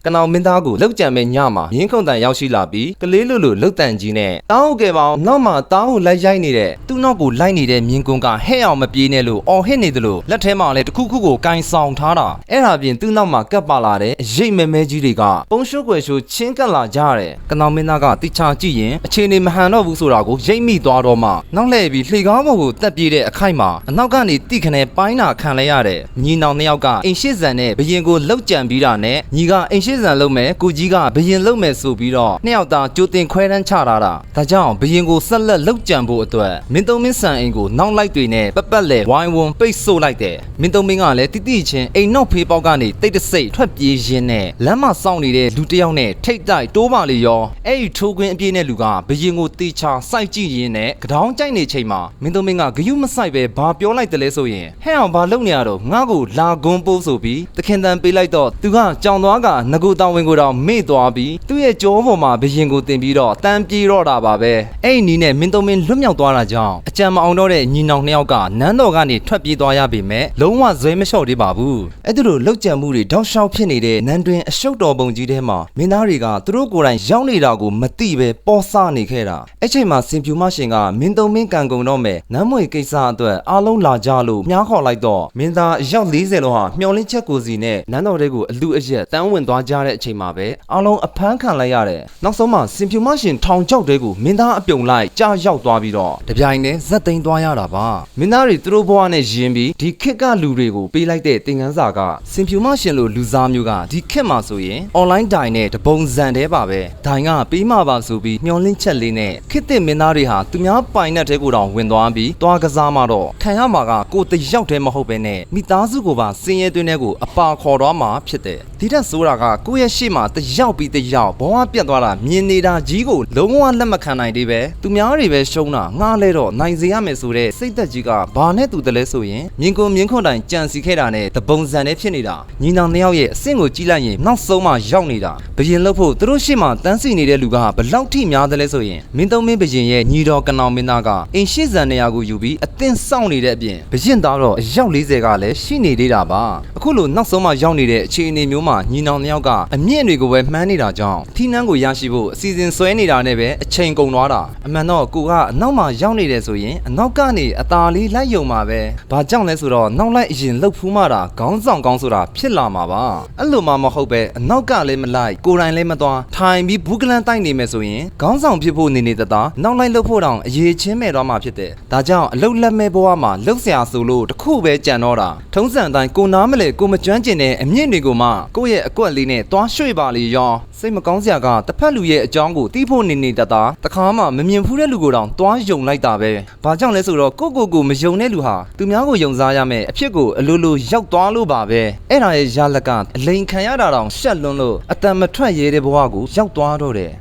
ကနောင်မင်းသားကိုလောက်ကြံမဲ့ညမှာမြင်းခုံတန်ရောက်ရှိလာပြီးကလေးလိုလှုပ်တန်ကြီးနဲ့တောင်းဟုတ်ကဲပါအောင်နောက်မှာတောင်းကိုလိုက်ရိုက်နေတဲ့သူ့နောက်ကိုလိုက်နေတဲ့မြင်းကွန်းကဟဲ့အောင်မပြေးနဲ့လို့အော်ဟစ်နေတယ်လို့လက်ထဲမှာလည်းတခုခုကိုကင်ဆောင်ထားတာအဲ့ဒါပြင်သူ့နောက်မှာကပ်ပါလာတဲ့အရိပ်မဲမဲကြီးတွေကပုံရှိုးကွယ်ရှိုးချင်းကပ်လာကြရတယ်ကနောင်မင်းသားကတိချာကြည့်ရင်အခြေအနေမဟန်တော့ဘူးဆိုတာကိုရိပ်မိသွားတော့မှနောက်လှည့်ပြီးလှေကားပေါ်ကိုတက်ပြေးတဲ့အခိုက်မှာအနောက်ကနေတိခနဲ့ပိုင်းနာခံလိုက်ရတဲ့ညီနောင်နှစ်ယောက်ကအိမ်ရှိဇံနဲ့ဘရင်ကိုလှုပ်ကြံပြီးတာနဲ့ညီကအိမ်ရှိဇံလုံးမဲ့ကိုကြီးကဘရင်လုံးမဲ့ဆိုပြီးတော့နှစ်ယောက်သားကြိုတင်ခွဲတန်းချထားတာဒါကြောင့်ဘရင်ကိုဆက်လက်လှုပ်ကြံဖို့အတွက်မင်းသုံးမင်းဆန်အိမ်ကိုနောက်လိုက်တွေနဲ့ပက်လဲဝိုင်းဝန်းပိတ်ဆို့လိုက်တယ်မင်းသုံးမင်းကလည်းတိတိချင်းအိမ်နောက်ဖေးပေါက်ကနေတိတ်တဆိတ်ထွက်ပြေးရင်းနဲ့လမ်းမှာစောင့်နေတဲ့လူတစ်ယောက်နဲ့ထိတ်တိုက်တိုးပါလေရောအဲ့ဒီထိုးခွင်းအပြည့်နဲ့လူကဘရင်ကိုတေချာစိုက်ကြည့်ရင်းနဲ့ကတောင်းကြိုက်နေချိန်မှာမင်းသုံးမင်းကဂယုမဆိုင်ပဲဘာပြောလိုက်တယ်လဲဆိုရင်ဟဲ့အောင်ဘာလုပ်နေရတော့ငါ့ကိုလာကွန်းပိုးဆိုပြီးတခင်တန်ပေးလိုက်တော့သူကကြောင်သွားကငကိုတောင်ဝင်ကိုတော့မေ့သွားပြီးသူ့ရဲ့ကြောပေါ်မှာဘရင်ကိုတင်ပြီးတော့တန်းပြေးတော့တာပါပဲအဲ့ဒီနီးနဲ့မင်းသုံးမင်းလွတ်မြောက်သွားတာကြောင့်အကြံမအောင်တော့တဲ့ညီနောင်နှစ်ယောက်ကနန်းတော်ကနေထွက်ပြေးသွားရပေမဲ့လုံးဝဇွဲမလျှော့သေးပါဘူးအဲ့ဒါလိုလောက်ကြံမှုတွေတောက်လျှောက်ဖြစ်နေတဲ့နန်းတွင်အရှုပ်တော်ပုံကြီးထဲမှာမင်းသားတွေကသူတို့ကိုယ်တိုင်ရောက်နေတာကိုမသိပဲပေါ်ဆနေခဲ့တာအဲ့ချိန်မှာစင်ဖြူမရှင်ကမင်းသုံးမင်းကံကုန်တော့မယ်နန်းမွေကိစ္စအတွက်အားလုံးလာကြလို့မြားခေါ်လိုက်တော့မင်းသားအယောက်40လောက်ဟာမျောလင်းချက်ကိုစီနဲ့နန်းတော်တွေကိုအလူအရက်တန်းဝင်သွားကြတဲ့အချိန်မှာပဲအားလုံးအဖမ်းခံလိုက်ရတယ်နောက်ဆုံးမှာစင်ဖြူမရှင်ထောင်ချောက်တဲကိုမင်းသားအပြုံလိုက်ကြာရောက်သွားပြီးတော့တပြိုင်တည်းဇက်သိမ်းသွားရတာပါမင်းသားတွေသူတို့ဘဝနဲ့ယဉ်ပြီးဒီခေတ်ကလူတွေကိုပေးလိုက်တဲ့သင်ခန်းစာကစင်ဖြူမရှင်လိုလူစားမျိုးကဒီခေတ်မှာဆိုရင် online ဒိုင်နဲ့တပုံစံတဲပါပဲဒိုင်ကပေးမှပါဆိုပြီးမျောလင်းချက်လေးနဲ့ခေတ်သစ်မင်းသားတွေဟာသူများပိုင်တဲ့တဲကိုတောင်ဝင်သွားပြီးသွားကစားမှတော့ခံရမှာကကိုတယောက်တည်းမဟုတ်ပဲနဲ့မိသားစုကိုပါစင်ရဲတွင်းထဲကိုအပါခေါ်သွားမှာဖြစ်တယ်ဒီထက်ဆိုတာကကိုယ့်ရဲ့ရှေ့မှာတယောက်ပြီးတယောက်ဘဝပြတ်သွားတာမြင်နေတာကြီးကိုလုံးဝလက်မခံနိုင်သေးပဲသူများတွေပဲရှုံးတာငှားလဲတော့နိုင်စေရမယ်ဆိုတဲ့စိတ်သက်ကြီးကဘာနဲ့တူတယ်လဲဆိုရင်မြင်းကွန်မြင်းခွန်တိုင်ကြံစီခဲ့တာနဲ့တပုံစံနဲ့ဖြစ်နေတာညီနောင်နှစ်ယောက်ရဲ့အဆင့်ကိုကြည့်လိုက်ရင်နောက်ဆုံးမှရောက်နေတာဘရင်လို့ဖို့သူတို့ရှေ့မှာတန်းစီနေတဲ့လူကဘလောက်ထိများတယ်လဲဆိုရင်မင်းသုံးမင်းဘရင်ရဲ့ညီတော်ကနောင်မင်းသားကအိမ်ရှိဇံနေရာကိုယူပြီးအသင့်စောင့်နေတဲ့အပြင်ဘရင်သားတော့အယောက်40ကလည်းရှိနေသေးတာပါအခုလိုနောက်ဆုံးမှရောက်နေတဲ့အခြေအနေမျိုးမှာညီနောင်နှစ်ယောက်ကအမြင့်တွေကိုပဲမှန်းနေတာကြောင့်ထီးနှန်းကိုရရှိဖို့အစီအစဉ်ဆွဲနေတာနဲ့ပဲအချိန်ကုန်သွားတာအမှန်တော့ကိုကအနောက်မှာရောက်နေတယ်ဆိုရင်အနောက်ကနေအသာလေးလိုက်ယုံမှာပဲဘာကြောင့်လဲဆိုတော့နောက်လိုက်အရင်လှုပ်ဖူးမှတာခေါင်းဆောင်ကောင်းဆိုတာဖြစ်လာမှာပါအဲ့လိုမှမဟုတ်ပဲအနောက်ကလည်းမလိုက်ကိုယ်တိုင်လည်းမသွားထိုင်ပြီးဘူးကလန်တိုက်နေမယ်ဆိုရင်ခေါင်းဆောင်ဖြစ်ဖို့နေတသားနောက်လိုက်လှုပ်ဖို့တောင်အရေးချင်းမဲ့သွားမှာဖြစ်တယ်ဒါကြောင့်အလုတ်လက်မဲ့ဘဝမှာလှုပ်ရှားဆိုလို့တခုပဲကြံတော့တာထုံးစံအတိုင်းကိုနားမလဲကိုမကျွမ်းကျင်တဲ့အမြင့်တွေကိုမှကိုယ့်ရဲ့အကွက်လေးနဲ့သွားရွှေ့ပါလေရောစိတ်မကောင်းစရာကတစ်ဖက်လူရဲ့အကြောင်းကိုတီးဖို့နေတသားတခါမှမမြင်ဖူးတဲ့လူကိုတောင်သွားယုံလိုက်တာပဲဘာကြောင့်လဲဆိုတော့ကိုမယုံတဲ့လူဟာသူများကိုယုံစားရမယ်အဖြစ်ကိုအလိုလိုရောက်သွားလို့ပါပဲအဲ့ဒါရဲ့ရလကအလိန်ခံရတာတောင်ရှက်လွန်းလို့အတန်မထွက်ရဲတဲ့ဘဝကိုရောက်သွားတော့တယ်